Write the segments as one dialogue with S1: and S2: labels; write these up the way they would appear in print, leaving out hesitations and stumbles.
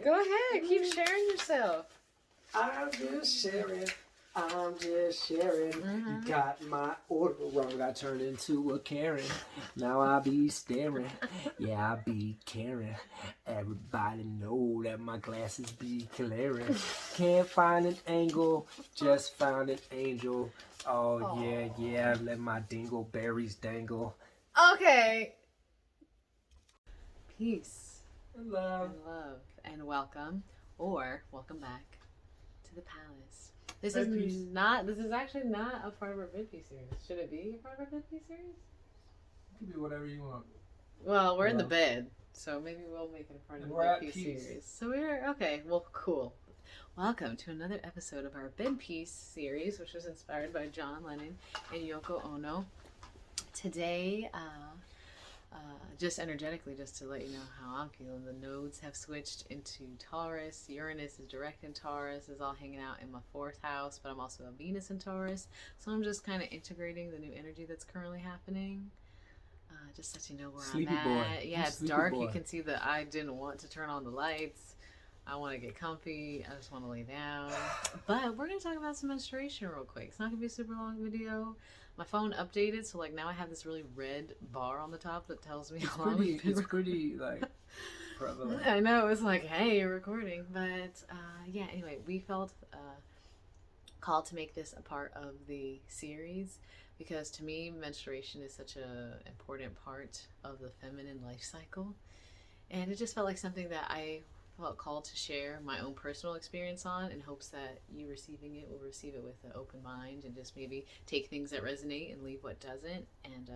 S1: Go ahead, keep sharing yourself.
S2: I'm just sharing. You got my order wrong. I turned into a Karen. Now I be staring. Yeah, I be caring. Everybody know that my glasses be glaring. Can't find an angle, just found an angel. Oh yeah, let my dingleberries dangle.
S1: Okay. Peace.
S2: Love.
S1: And love. And welcome. Or welcome back to the palace. This is actually not a part of our Vidpi series. Should it be a part of our Vidpi series?
S2: You can do whatever you want.
S1: Well, we're in the bed, so maybe we'll make it a part of the Vidpi series. So okay, well, cool. Welcome to another episode of our Bed Peace series, which was inspired by John Lennon and Yoko Ono. Today, just energetically, just to let you know how I'm feeling, the nodes have switched into Taurus. Uranus is direct in Taurus, is all hanging out in my 4th house, but I'm also a Venus in Taurus. So I'm just kind of integrating the new energy that's currently happening. Just let you know where
S2: Sleepy
S1: I'm
S2: boy.
S1: at. Yeah, it's dark. You can see that I didn't want to turn on the lights. I want to get comfy. I just want to lay down. But we're going to talk about some menstruation real quick. It's not going to be a super long video. My phone updated, so like now I have this really red bar on the top that tells me how long we've been
S2: pretty like prevalent.
S1: I know, it's like, hey, you're recording. But yeah, anyway, we felt called to make this a part of the series because to me, menstruation is such an important part of the feminine life cycle. And it just felt like something that I felt called to share my own personal experience on in hopes that you receiving it will receive it with an open mind and just maybe take things that resonate and leave what doesn't, and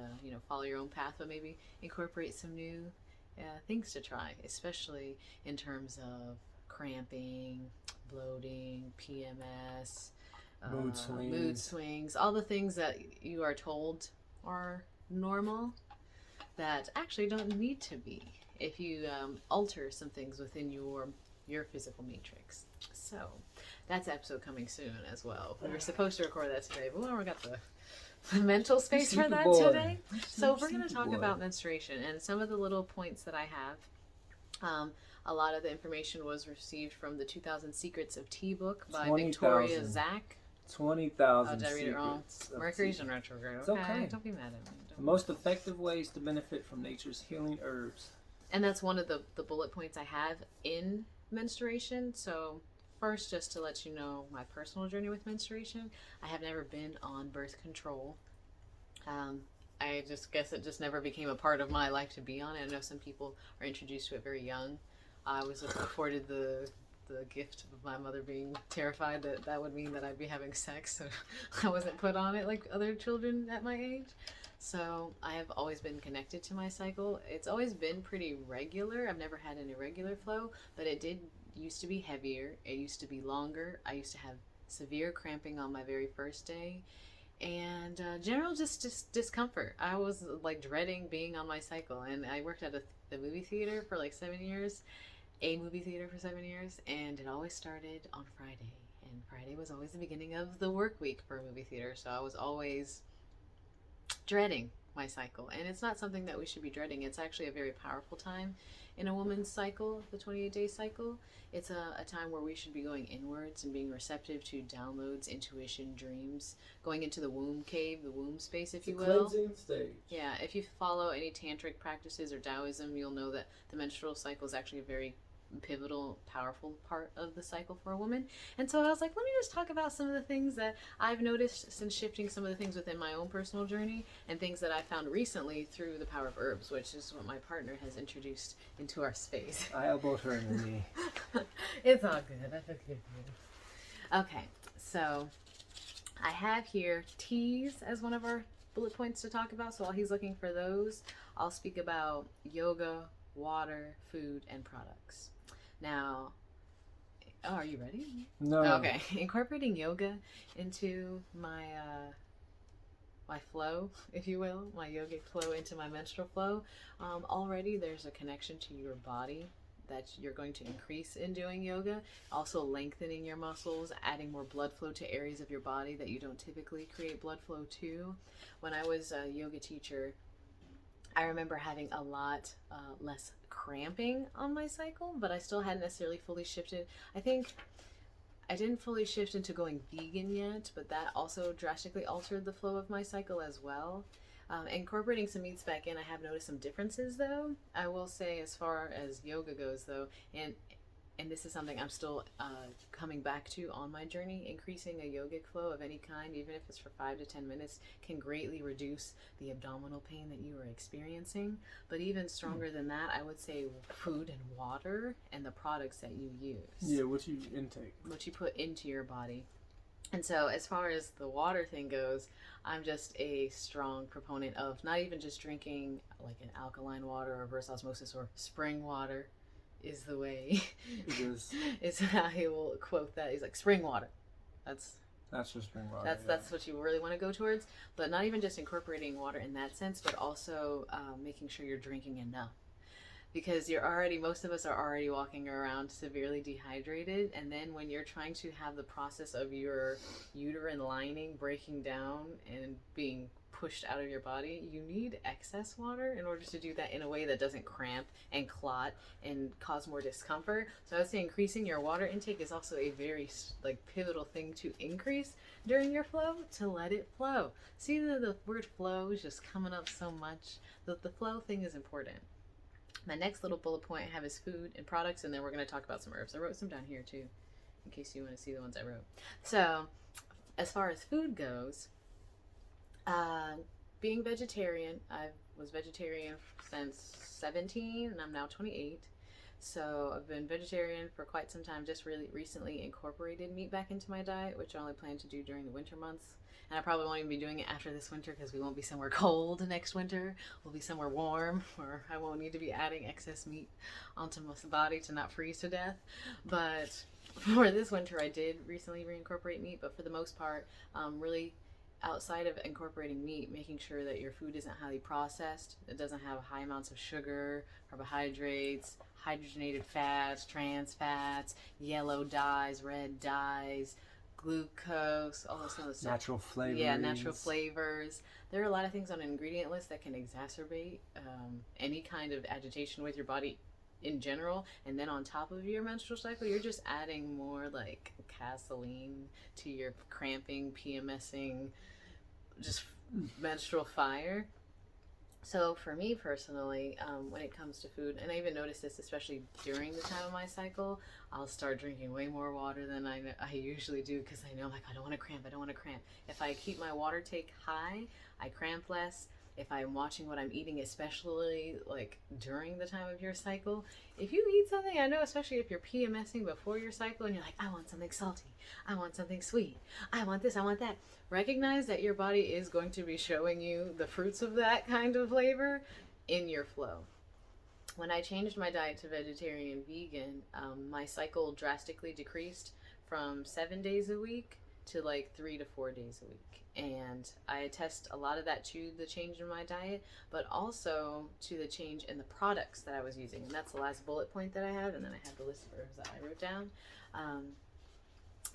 S1: follow your own path, but maybe incorporate some new things to try, especially in terms of cramping, bloating, PMS, mood swings, all the things that you are told are normal that actually don't need to be if you alter some things within your physical matrix. So that's episode coming soon as well. We were supposed to record that today, but we haven't got the mental space for that today. So we're going to talk about menstruation and some of the little points that I have. A lot of the information was received from the 2000 Secrets of Tea book by Victoria Zack.
S2: 20,000
S1: did I read it wrong? Mercury's in retrograde.
S2: It's okay.
S1: Don't be mad at me.
S2: The most effective ways to benefit from nature's healing herbs.
S1: And that's one of the bullet points I have in menstruation. So first, just to let you know my personal journey with menstruation, I have never been on birth control. I just guess it just never became a part of my life to be on it. I know some people are introduced to it very young. I was afforded the gift of my mother being terrified that would mean that I'd be having sex, so I wasn't put on it like other children at my age. So I have always been connected to my cycle. It's always been pretty regular. I've never had an irregular flow, but it did used to be heavier. It used to be longer. I used to have severe cramping on my very first day, and general just discomfort. I was like dreading being on my cycle, and I worked at the movie theater for like 7 years. A movie theater for 7 years, and it always started on Friday, and Friday was always the beginning of the work week for a movie theater, so I was always dreading my cycle. And it's not something that we should be dreading. It's actually a very powerful time in a woman's cycle, the 28-day cycle. It's a time where we should be going inwards and being receptive to downloads, intuition, dreams, going into the womb cave, the womb space, if you will.
S2: Cleansing stage.
S1: Yeah, if you follow any tantric practices or Taoism, you'll know that the menstrual cycle is actually a very pivotal, powerful part of the cycle for a woman. And so I was like, let me just talk about some of the things that I've noticed since shifting some of the things within my own personal journey and things that I found recently through the power of herbs, which is what my partner has introduced into our space.
S2: I elbowed her in the knee.
S1: It's all good. I forgive you. Okay, so I have here teas as one of our bullet points to talk about. So while he's looking for those, I'll speak about yoga, water, food, and products. Now, are you ready?
S2: No.
S1: Okay. Incorporating yoga into my my flow, if you will, my yogic flow into my menstrual flow. Already there's a connection to your body that you're going to increase in doing yoga. Also lengthening your muscles, adding more blood flow to areas of your body that you don't typically create blood flow to. When I was a yoga teacher, I remember having a lot less cramping on my cycle, but I still hadn't necessarily fully shifted. I think I didn't fully shift into going vegan yet, but that also drastically altered the flow of my cycle as well. Incorporating some meats back in, I have noticed some differences though. I will say, as far as yoga goes though, and this is something I'm still coming back to on my journey. Increasing a yogic flow of any kind, even if it's for 5 to 10 minutes, can greatly reduce the abdominal pain that you are experiencing. But even stronger than that, I would say food and water and the products that you use.
S2: Yeah, what you intake.
S1: What you put into your body. And so, as far as the water thing goes, I'm just a strong proponent of not even just drinking like an alkaline water or reverse osmosis or spring water is the way. Is how he will quote that. He's like, spring water. That's
S2: for spring water.
S1: That's what you really want to go towards. But not even just incorporating water in that sense, but also making sure you're drinking enough. Because most of us are already walking around severely dehydrated, and then when you're trying to have the process of your uterine lining breaking down and being pushed out of your body, you need excess water in order to do that in a way that doesn't cramp and clot and cause more discomfort. So I would say increasing your water intake is also a very pivotal thing to increase during your flow, to let it flow. See, the word flow is just coming up so much. The flow thing is important. My next little bullet point I have is food and products, and then we're going to talk about some herbs. I wrote some down here too, in case you want to see the ones I wrote. So, as far as food goes, being vegetarian, I was vegetarian since 17, and I'm now 28. So I've been vegetarian for quite some time. Just really recently incorporated meat back into my diet, which I only plan to do during the winter months. And I probably won't even be doing it after this winter because we won't be somewhere cold next winter. We'll be somewhere warm where I won't need to be adding excess meat onto my body to not freeze to death. But for this winter, I did recently reincorporate meat, but for the most part, really outside of incorporating meat, making sure that your food isn't highly processed. It doesn't have high amounts of sugar, carbohydrates, hydrogenated fats, trans fats, yellow dyes, red dyes, glucose, all this other stuff.
S2: Natural flavors.
S1: Yeah, natural flavors. There are a lot of things on an ingredient list that can exacerbate any kind of agitation with your body in general. And then on top of your menstrual cycle, you're just adding more like gasoline to your cramping, PMSing, just menstrual fire. So for me personally, when it comes to food, and I even notice this especially during the time of my cycle, I'll start drinking way more water than I usually do because I know I don't want to cramp. If I keep my water take high, I cramp less. If I'm watching what I'm eating, especially like during the time of your cycle, if you eat something, I know especially if you're PMSing before your cycle and you're like, I want something salty, I want something sweet, I want this, I want that. Recognize that your body is going to be showing you the fruits of that kind of flavor in your flow. When I changed my diet to vegetarian vegan, my cycle drastically decreased from 7 days a week to like 3 to 4 days a week. And I attest a lot of that to the change in my diet, but also to the change in the products that I was using. And that's the last bullet point that I have. And then I have the list of herbs that I wrote down.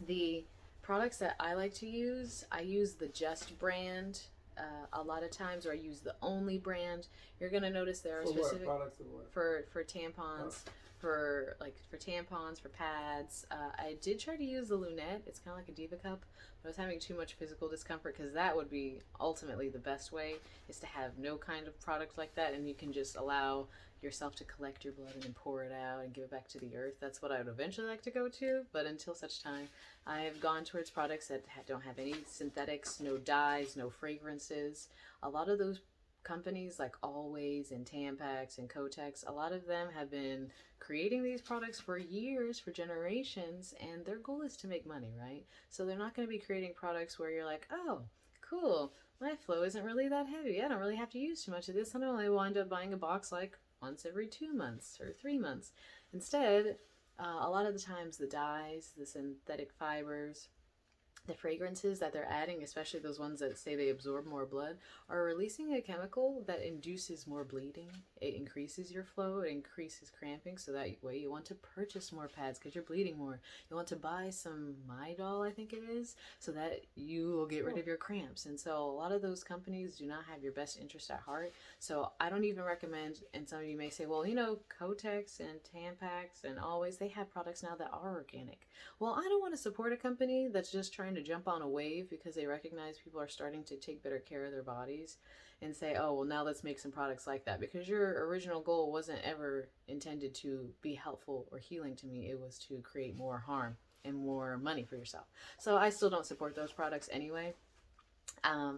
S1: The products that I like to use, I use the Just brand a lot of times, or I use the Only brand. You're going to notice there are specific
S2: products of what?
S1: For tampons. Oh. For tampons, for pads. I did try to use the Lunette. It's kind of like a Diva cup, but I was having too much physical discomfort because that would be ultimately the best way, is to have no kind of product like that, and you can just allow yourself to collect your blood and then pour it out and give it back to the earth. That's what I would eventually like to go to, but until such time, I've gone towards products that don't have any synthetics, no dyes, no fragrances. A lot of those companies like Always and Tampax and Kotex, a lot of them have been creating these products for years, for generations, and their goal is to make money, right? So they're not going to be creating products where you're like, oh, cool, my flow isn't really that heavy. I don't really have to use too much of this. I only wind up buying a box like once every 2 months or 3 months. Instead, a lot of the times the dyes, the synthetic fibers, the fragrances that they're adding, especially those ones that say they absorb more blood, are releasing a chemical that induces more bleeding. It increases your flow, it increases cramping, so that way you want to purchase more pads because you're bleeding more. You want to buy some Midol, I think it is, so that you will get rid of your cramps. And so a lot of those companies do not have your best interest at heart. So I don't even recommend, and some of you may say, well, you know, Kotex and Tampax and Always, they have products now that are organic. Well, I don't want to support a company that's just trying to jump on a wave because they recognize people are starting to take better care of their bodies and say, oh, well, now let's make some products like that, because your original goal wasn't ever intended to be helpful or healing to me. It was to create more harm and more money for yourself. So I still don't support those products anyway.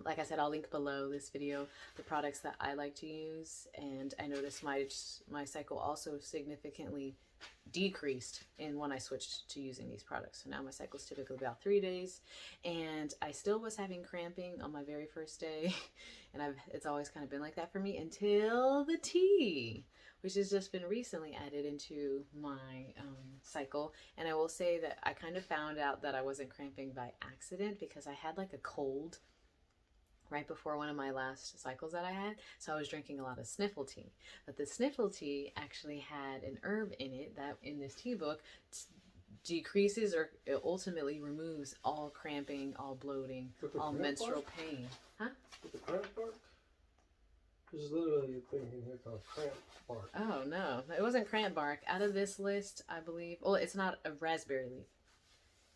S1: Like I said, I'll link below this video the products that I like to use, and I noticed my cycle also significantly decreased in when I switched to using these products. So now my cycle is typically about 3 days, and I still was having cramping on my very first day, and it's always kind of been like that for me until the tea, which has just been recently added into my cycle. And I will say that I kind of found out that I wasn't cramping by accident because I had like a cold right before one of my last cycles that I had. So I was drinking a lot of sniffle tea. But the sniffle tea actually had an herb in it that in this tea book decreases or ultimately removes all cramping, all bloating, all menstrual pain. Huh?
S3: With the cramp bark? There's literally a thing in here called cramp bark.
S1: Oh, no. It wasn't cramp bark. Out of this list, I believe, well, it's not a raspberry leaf.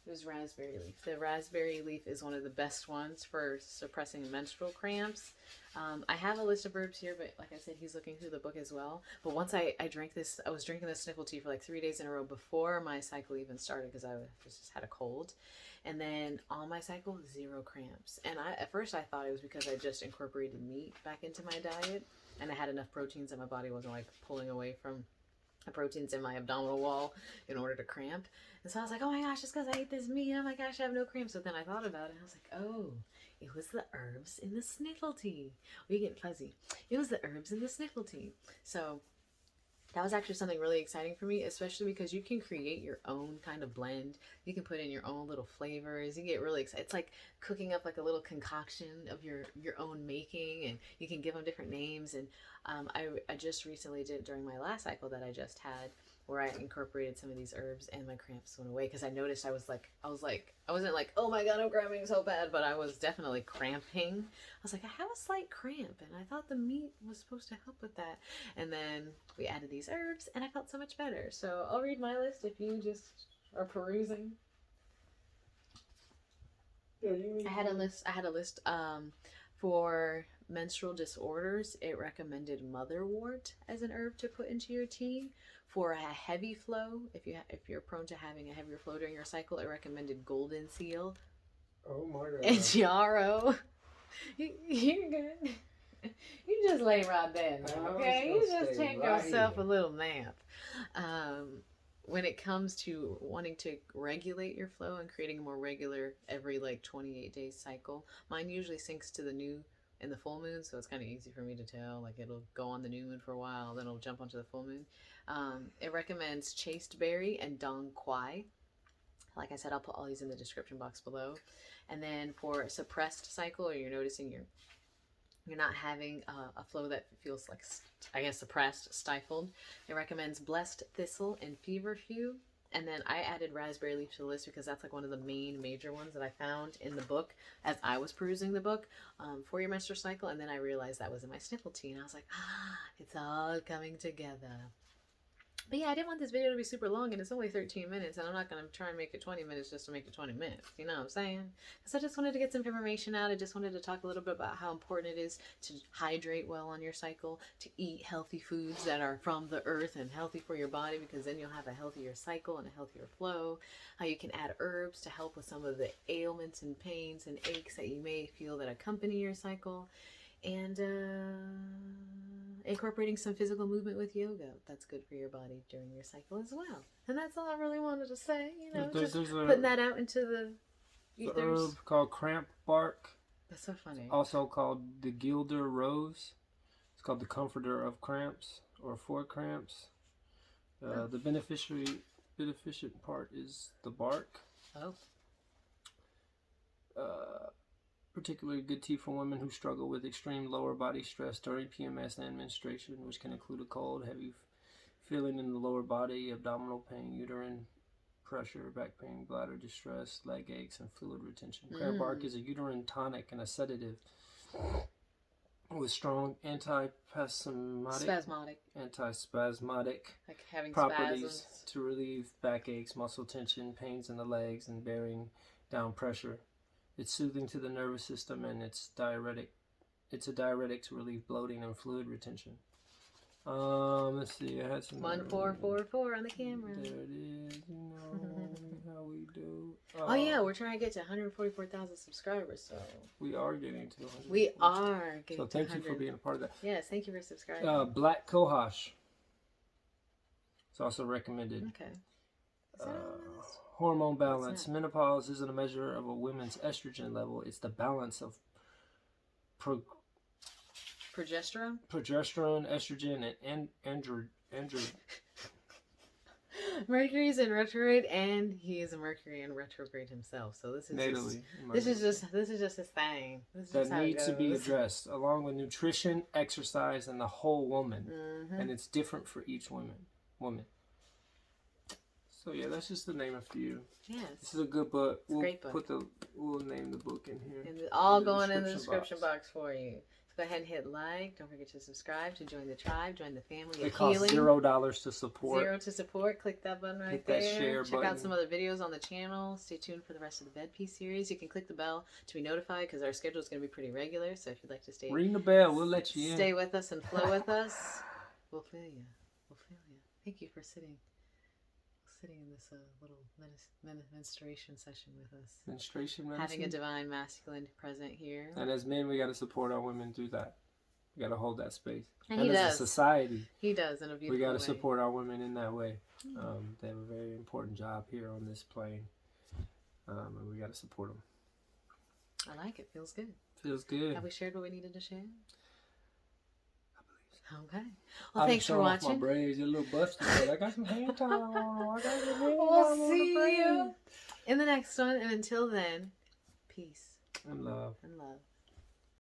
S1: It was raspberry leaf. The raspberry leaf is one of the best ones for suppressing menstrual cramps. I have a list of herbs here, but like I said, he's looking through the book as well. But once I drank this, I was drinking this sniffle tea for like 3 days in a row before my cycle even started because I just had a cold. And then on my cycle, 0 cramps. And at first I thought it was because I just incorporated meat back into my diet and I had enough proteins that my body wasn't like pulling away from the proteins in my abdominal wall in order to cramp. And so I was like, oh my gosh, it's because I ate this meat. Oh my gosh, I have no cramps. So then I thought about it and I was like, oh, it was the herbs in the sniffle tea. We get fuzzy. It was the herbs in the sniffle tea. So that was actually something really exciting for me, especially because you can create your own kind of blend. You can put in your own little flavors. You get really excited. It's like cooking up like a little concoction of your own making, and you can give them different names. And I just recently did it during my last cycle that I just had, where I incorporated some of these herbs and my cramps went away because I noticed I wasn't like, oh my god, I'm cramping so bad, but I was definitely cramping. I was like, I have a slight cramp and I thought the meat was supposed to help with that. And then we added these herbs and I felt so much better. So I'll read my list if you just are perusing. I had a list for menstrual disorders. It recommended motherwort as an herb to put into your tea. For a heavy flow, if you're prone to having a heavier flow during your cycle, it recommended golden seal.
S3: Oh my god.
S1: And yarrow. You're good. You just lay right there, okay? You just take yourself a little nap. When it comes to wanting to regulate your flow and creating a more regular every like 28-day cycle, mine usually syncs to the new and the full moon, so it's kind of easy for me to tell. Like it'll go on the new moon for a while, then it'll jump onto the full moon. It recommends chasteberry and dong quai. Like I said, I'll put all these in the description box below. And then for suppressed cycle, or you're noticing you're not having a flow that feels like, I guess, suppressed, stifled, it recommends blessed thistle and feverfew. And then I added raspberry leaf to the list because that's like one of the main major ones that I found in the book as I was perusing the book for your menstrual cycle. And then I realized that was in my sniffle tea and I was like, it's all coming together. But yeah, I didn't want this video to be super long, and it's only 13 minutes, and I'm not going to try and make it 20 minutes just to make it 20 minutes. You know what I'm saying? Because I just wanted to get some information out. I just wanted to talk a little bit about how important it is to hydrate well on your cycle, to eat healthy foods that are from the earth and healthy for your body, because then you'll have a healthier cycle and a healthier flow. How you can add herbs to help with some of the ailments and pains and aches that you may feel that accompany your cycle. And incorporating some physical movement with yoga. That's good for your body during your cycle as well. And that's all I really wanted to say. You know, just putting that out into the ethers.
S2: The herb called cramp bark.
S1: That's so funny.
S2: Also called the Gilder Rose. It's called the Comforter of Cramps or for cramps. The beneficent part is the bark.
S1: Oh.
S2: Particularly good tea for women who struggle with extreme lower body stress during PMS and menstruation, which can include a cold, heavy feeling in the lower body, abdominal pain, uterine pressure, back pain, bladder distress, leg aches, and fluid retention. Cranberry bark is a uterine tonic and a sedative with strong
S1: Spasmodic.
S2: antispasmodic
S1: Like having
S2: properties
S1: spasms.
S2: to relieve backaches, muscle tension, pains in the legs, and bearing down pressure. It's soothing to the nervous system, and it's diuretic. It's a diuretic to relieve bloating and fluid retention. Let's see. I had some
S1: 1444 on the camera.
S2: There it is. You know how we do.
S1: Oh yeah, we're trying to get to 144,000 subscribers. So
S2: we are getting to 100.
S1: we are getting.
S2: So thank you for being a part of that.
S1: Yes, thank you for subscribing.
S2: Black cohosh. It's also recommended.
S1: Okay. Is that on the list?
S2: Hormone balance. Menopause isn't a measure of a woman's estrogen level. It's the balance of
S1: progesterone,
S2: estrogen, and
S1: Mercury's in retrograde, and he is a Mercury in retrograde himself. So this is just his thing. This is
S2: that
S1: how
S2: needs
S1: it
S2: to be
S1: goes.
S2: addressed, along with nutrition, exercise, and the whole woman.
S1: Mm-hmm.
S2: And it's different for each woman. So yeah, that's just to name a few.
S1: Yes.
S2: This is a good book.
S1: Great book.
S2: We'll name the book in here.
S1: And all going in the description box for you. So go ahead and hit like. Don't forget to subscribe to join the tribe, join the family
S2: It
S1: of
S2: costs
S1: healing.
S2: $0 to support.
S1: 0 to support. Click that button right
S2: Hit
S1: there.
S2: that share
S1: Check out
S2: button.
S1: some other videos on the channel. Stay tuned for the rest of the Bed Piece series. You can click the bell to be notified because our schedule is going to be pretty regular. So if you'd like to stay,
S2: Ring the bell. We'll let you in.
S1: Stay with us and flow with us. We'll feel you. We'll feel you. Thank you for sitting in this little menstruation session with us.
S2: Menstruation medicine.
S1: Having a divine masculine present here.
S2: And as men, we got to support our women through that. We got to hold that space.
S1: And he
S2: as
S1: does.
S2: a society,
S1: He does in a beautiful way.
S2: we got to support our women in that way. They have a very important job here on this plane, and we got to support them.
S1: I like it. Feels good.
S2: Feels good.
S1: Have we shared what we needed to share?
S2: I believe so.
S1: Okay. Well, thanks for watching.
S2: My braids are a little busted, but I got some hand tie on.
S1: We'll see you in the next one. And until then, peace
S2: and love.
S1: and love.